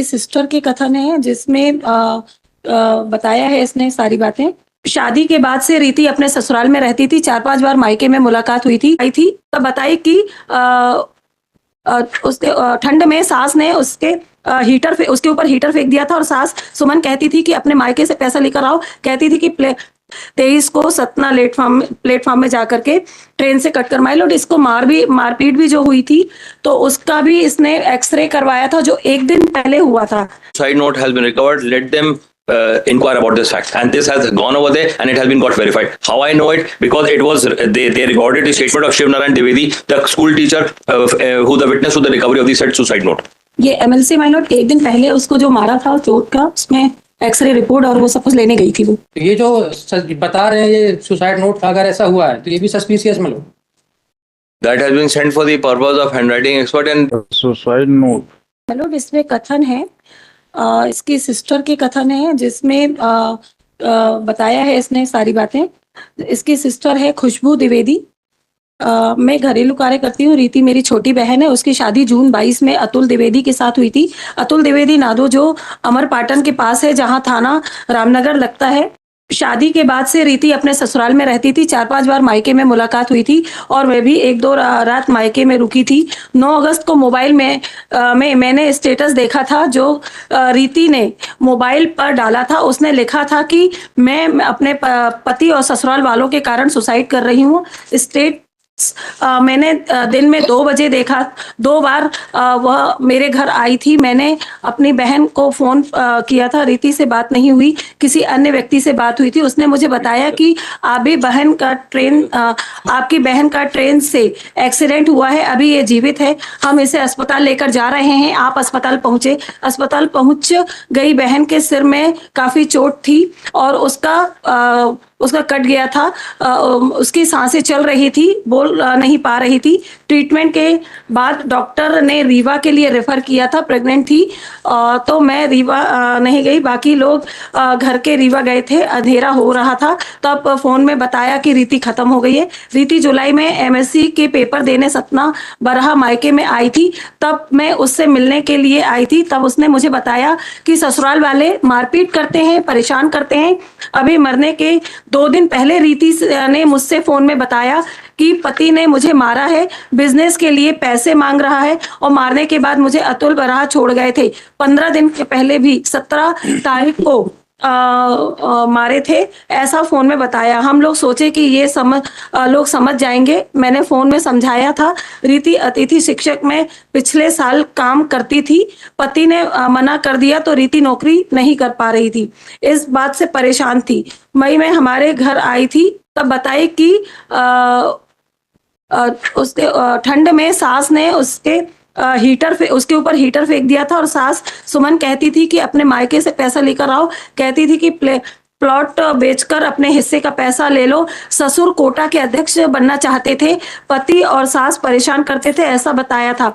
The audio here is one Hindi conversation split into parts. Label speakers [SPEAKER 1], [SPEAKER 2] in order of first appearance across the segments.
[SPEAKER 1] सिस्टर के कथन है जिसमें बताया है इसने सारी बातें। शादी के बाद से रीति अपने ससुराल में रहती थी, 4-5 बार मायके में मुलाकात हुई थी, आई थी। तब बताई कि उसके ठंड में सास ने उसके उसके ऊपर हीटर फेंक दिया था और सास सुमन कहती थी कि अपने मायके से पैसा लेकर आओ। कहती थी कि 23 को सतना प्लेटफॉर्म में जाकर के ट्रेन से कटकर माइलोड इसको मारपीट भी जो हुई थी, तो उसका भी इसने एक्सरे करवाया था जो एक दिन पहले हुआ था।
[SPEAKER 2] Side note has been recovered. Let them inquire about this fact, and this has gone over there and it has been got verified. How I know it? Because it was they recorded the statement of Shiv Narayan Dwivedi, the school teacher who the witness to the recovery of the said suicide note.
[SPEAKER 1] ये MLC माइलोड एक दिन पहले उसको जो मारा था चोट का, उसमें एक्सरे रिपोर्ट और वो सब कुछ लेने गई थी वो।
[SPEAKER 3] ये जो बता रहे हैं ये सुसाइड नोट अगर ऐसा हुआ है तो ये भी सस्पिशियस में लो।
[SPEAKER 2] That has been sent for the purpose of handwriting expert and
[SPEAKER 4] suicide note.
[SPEAKER 1] Myeloid इसमें कथन है, इसकी सिस्टर के कथन है जिसमें बताया है इसने सारी बातें। इसकी सिस्टर है खुशबू द्विवेदी। मैं घरेलू कार्य करती हूँ, रीति मेरी छोटी बहन है। उसकी शादी जून 22 में अतुल द्विवेदी के साथ हुई थी। अतुल द्विवेदी नादो जो अमरपाटन के पास है, जहाँ थाना रामनगर लगता है। शादी के बाद से रीति अपने ससुराल में रहती थी, 4-5 बार मायके में मुलाकात हुई थी और वह भी 1-2 रात मायके में रुकी थी। 9 अगस्त को मोबाइल में मैंने स्टेटस देखा था जो रीति ने मोबाइल पर डाला था। उसने लिखा था कि मैं अपने पति और ससुराल वालों के कारण सुसाइड कर रही हूँ। मैंने दिन में 2 बजे देखा। 2 बार वह मेरे घर आई थी। मैंने अपनी बहन को फोन किया था, रीति से बात नहीं हुई, किसी अन्य व्यक्ति से बात हुई थी। उसने मुझे बताया कि आपकी बहन का ट्रेन से एक्सीडेंट हुआ है, अभी ये जीवित है, हम इसे अस्पताल लेकर जा रहे हैं। आप अस्पताल पहुंचे। अस्पताल पहुंच गई। बहन के सिर में काफी चोट थी और उसका कट गया था। उसकी सांसें चल रही थी, बोल नहीं पा रही थी। ट्रीटमेंट के बाद डॉक्टर ने रीवा के लिए रेफर किया था, प्रेग्नेंट थी। तो मैं रीवा नहीं गई, बाकी लोग घर के रीवा गए थे। अंधेरा हो रहा था, तब फोन में बताया कि रीति खत्म हो गई है। रीति जुलाई में MSc के पेपर देने सतना बरहा मायके में आई थी। तब मैं उससे मिलने के लिए आई थी। तब उसने मुझे बताया कि ससुराल वाले मारपीट करते हैं, परेशान करते हैं। अभी मरने के 2 दिन पहले रीति ने मुझसे फोन में बताया कि पति ने मुझे मारा है, बिजनेस के लिए पैसे मांग रहा है और मारने के बाद मुझे अतुल बराह छोड़ गए थे। 15 दिन के पहले भी 17 तारीख को मारे थे, ऐसा फोन में बताया। हम लोग सोचे कि ये लोग समझ जाएंगे। मैंने फोन में समझाया था। रीति अतिथि शिक्षक में पिछले साल काम करती थी, पति ने मना कर दिया तो रीति नौकरी नहीं कर पा रही थी, इस बात से परेशान थी। मई में हमारे घर आई थी, तब बताई कि उसके ठंड में सास ने उसके ऊपर हीटर फेंक दिया था और सास सुमन कहती थी कि अपने मायके से पैसा लेकर आओ। कहती थी कि प्लॉट बेचकर अपने हिस्से का पैसा ले लो। ससुर कोटा के अध्यक्ष बनना चाहते थे, पति और सास परेशान करते थे, ऐसा बताया था।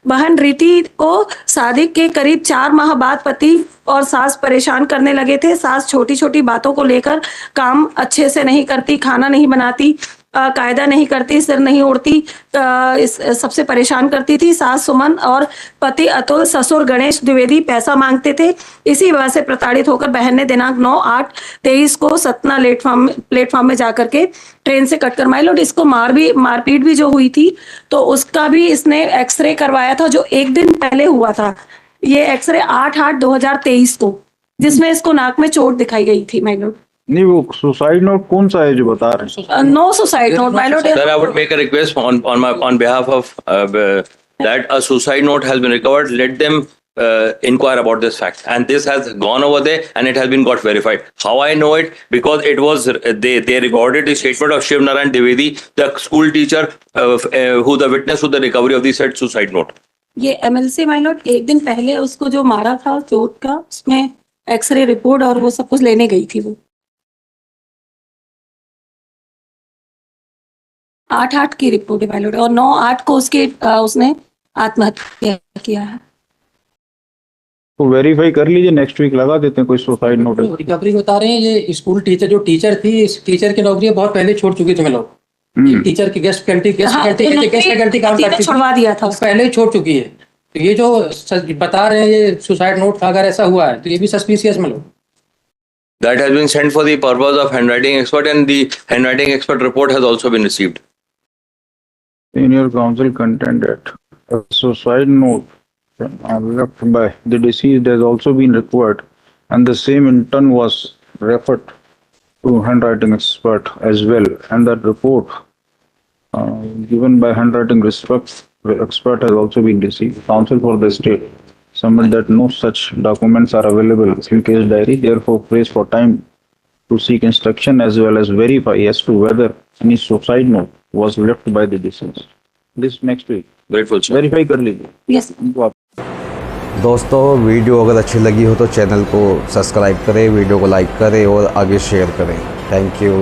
[SPEAKER 1] बहन रीति को शादी के करीब 4 माह बाद पति और सास परेशान करने लगे थे। सास छोटी छोटी बातों को लेकर काम अच्छे से नहीं करती, खाना नहीं बनाती, कायदा नहीं करती, सिर नहीं ओढ़ती, सबसे परेशान करती थी। सास सुमन और पति अतुल, ससुर गणेश द्विवेदी पैसा मांगते थे। इसी वजह से प्रताड़ित होकर बहन ने दिनांक 9/8/23 को सतना प्लेटफॉर्म में जाकर के ट्रेन से कटकर माइलोड इसको मारपीट भी जो हुई थी, तो उसका भी इसने एक्सरे करवाया था जो एक दिन पहले हुआ था। ये एक्सरे 8/8/2023 को, जिसमें इसको नाक में चोट दिखाई गई थी माइलोड।
[SPEAKER 4] नहीं, वो सुसाइड नोट कौन सा है जो बता रहे हैं?
[SPEAKER 1] No suicide note my lord.
[SPEAKER 2] sir, I would make a request on behalf of that a suicide note has been recovered. Let them inquire about this fact, and this has gone over there and it has been got verified. How I know it? Because it was they recorded the statement of Shiv Narayan Dwivedi, the school teacher who the witness to the recovery of the said suicide note.
[SPEAKER 1] ये MLC माइलोड एक दिन पहले उसको जो मारा था चोट का, उसमें एक्सरे रिपोर्ट और वो सब कुछ लेने गई थी वो। 8/8 की रिपोर्ट है माइलोड और 9/8 को उसने आत्महत्या किया है।
[SPEAKER 4] तो वेरीफाई कर लीजिए, नेक्स्ट वीक लगा देते हैं कोई सुसाइड नोट।
[SPEAKER 3] रिकवरी बता रहे हैं ये स्कूल टीचर जो टीचर थी, इस टीचर की नौकरी बहुत पहले छोड़ चुकी थी। लोग टीचर की गेस्ट फैकल्टी काम करती थी,
[SPEAKER 1] छुड़वा दिया था,
[SPEAKER 3] पहले ही छोड़ चुकी है। तो ये जो बता रहे हैं ये सुसाइड नोट था, अगर ऐसा हुआ है तो ये भी सस्पिशियस में लो।
[SPEAKER 2] That has been sent for the purpose of handwriting expert, and the handwriting expert report has also been received.
[SPEAKER 4] Senior counsel contended a suicide note left by the deceased has also been required, and the same in turn was referred to handwriting expert as well, and that report given by handwriting expert has also been received. Counsel for the state submit that no such documents are available in case diary, therefore prays for time to seek instruction as well as verify as to whether any suicide note was left by the deceased. This next week
[SPEAKER 2] Grateful, sir.
[SPEAKER 4] Verify कर लीजिए।
[SPEAKER 1] यस
[SPEAKER 4] इनको आप
[SPEAKER 5] दोस्तों वीडियो अगर अच्छी लगी हो तो चैनल को सब्सक्राइब करें, वीडियो को लाइक करें और आगे शेयर करें। Thank you.